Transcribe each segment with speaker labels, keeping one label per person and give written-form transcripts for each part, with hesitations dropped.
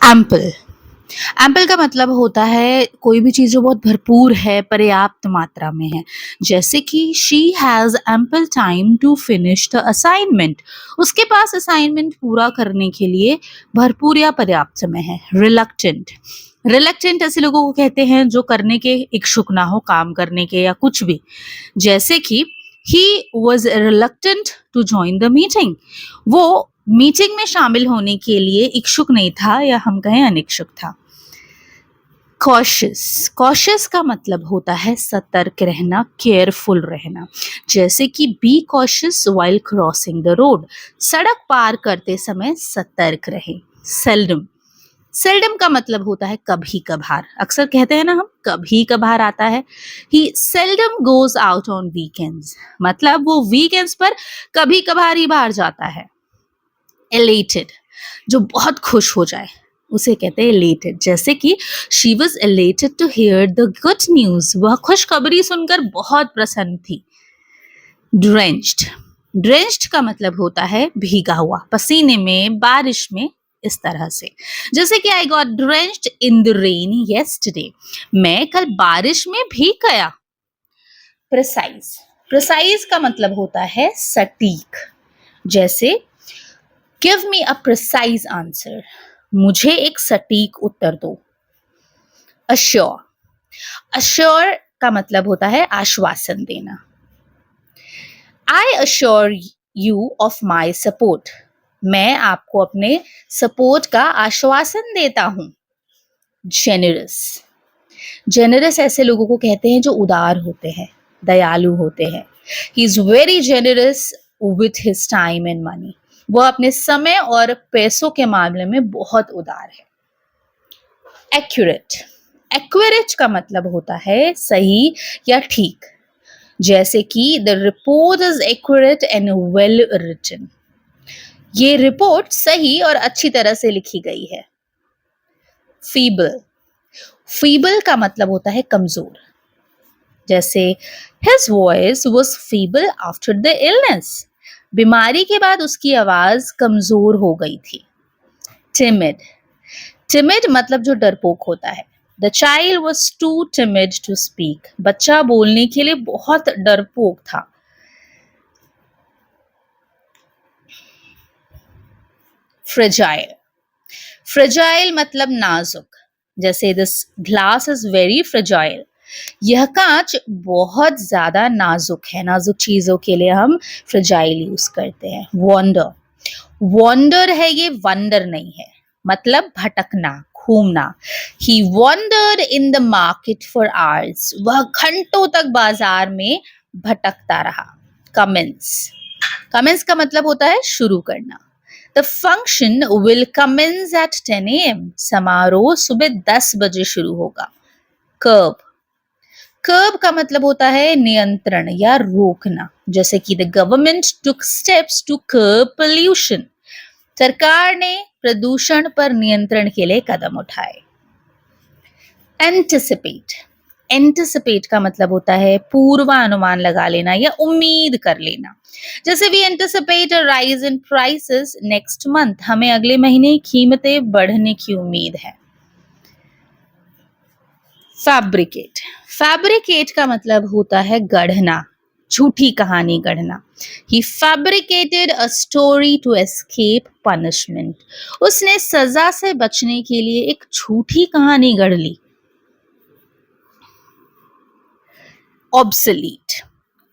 Speaker 1: Ample. Ample का मतलब होता है कोई भी चीज़ जो बहुत भरपूर है, पर्याप्त मात्रा में है। जैसे कि she has ample time to finish the assignment. उसके पास असाइनमेंट पूरा करने के लिए भरपूर या पर्याप्त समय है। रिलक्टेंट। रिलक्टेंट ऐसे लोगों को कहते हैं जो करने के इच्छुक ना हो, काम करने के या कुछ भी। जैसे कि he was reluctant to join the meeting. वो मीटिंग में शामिल होने के लिए इच्छुक नहीं था या हम कहें अनिच्छुक था। कॉशियस। कॉशियस का मतलब होता है सतर्क रहना, केयरफुल रहना। जैसे कि be cautious while crossing the road. सड़क पार करते समय सतर्क रहे। सेल्डम। सेल्डम का मतलब होता है कभी कभार। अक्सर कहते हैं ना हम, कभी कभार आता है। He seldom goes out on weekends. मतलब वो वीकेंड्स पर कभी कभार ही बाहर जाता है। एलेटेड, जो बहुत खुश हो जाए उसे कहते हैं एलेटेड। जैसे कि she was elated to hear the good news. वह खुशखबरी सुनकर बहुत प्रसन्न थी। ड्रेंच्ड। ड्रेंच्ड का मतलब होता है भीगा हुआ, पसीने में, बारिश में, इस तरह से। जैसे कि I got drenched in the rain yesterday. मैं कल बारिश में भीग गया। प्रिसाइज। प्रिसाइज का मतलब होता है सटीक। जैसे गिव मी अ प्रिसाइज आंसर। मुझे एक सटीक उत्तर दो। अश्योर। अश्योर का मतलब होता है आश्वासन देना। I assure you of my support. मैं आपको अपने सपोर्ट का आश्वासन देता हूं। जेनरस। जेनरस ऐसे लोगों को कहते हैं जो उदार होते हैं, दयालु होते हैं। He is very generous with his time and money. वह अपने समय और पैसों के मामले में बहुत उदार है। एक्यूरेट। एक्यूरेट का मतलब होता है सही या ठीक। जैसे कि the report is accurate and well written. ये रिपोर्ट सही और अच्छी तरह से लिखी गई है। फीबल। फीबल का मतलब होता है कमजोर। जैसे his voice was feeble after the illness. बीमारी के बाद उसकी आवाज कमजोर हो गई थी। टिमिड। टिमिड मतलब जो डरपोक होता है। The child was too timid to speak. बच्चा बोलने के लिए बहुत डरपोक था। फ्रेजाइल। फ्रेजाइल मतलब नाजुक। जैसे this glass is very fragile. यह कांच बहुत ज्यादा नाजुक है। नाजुक चीजों के लिए हम फ्रेजाइल यूज करते हैं। वॉन्डर। वॉन्डर है ये, वंडर नहीं है। मतलब भटकना, घूमना। He wandered in the market for hours. वह घंटों तक बाजार में भटकता रहा। कमेंस। कमेंस का मतलब होता है शुरू करना। The function will commence at 10 a.m. समारोह सुबह 10 बजे शुरू होगा। कर्ब। कर्ब का मतलब होता है नियंत्रण या रोकना। जैसे कि the government took steps to curb pollution. सरकार ने प्रदूषण पर नियंत्रण के लिए कदम उठाए। एंटिसिपेट। एंटिसिपेट का मतलब होता है पूर्वानुमान लगा लेना या उम्मीद कर लेना। जैसे we anticipate a rise in prices next month. हमें अगले महीने कीमतें बढ़ने की उम्मीद है। फैब्रिकेट। फैब्रिकेट का मतलब होता है गढ़ना, झूठी कहानी गढ़ना। He fabricated a story to escape punishment. उसने सजा से बचने के लिए एक झूठी कहानी गढ़ ली। ऑब्सोलीट।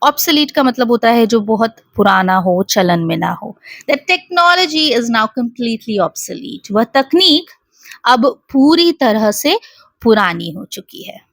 Speaker 1: ऑब्सोलीट का मतलब होता है जो बहुत पुराना हो, चलन में ना हो। The technology is now completely obsolete. वह तकनीक अब पूरी तरह से पुरानी हो चुकी है।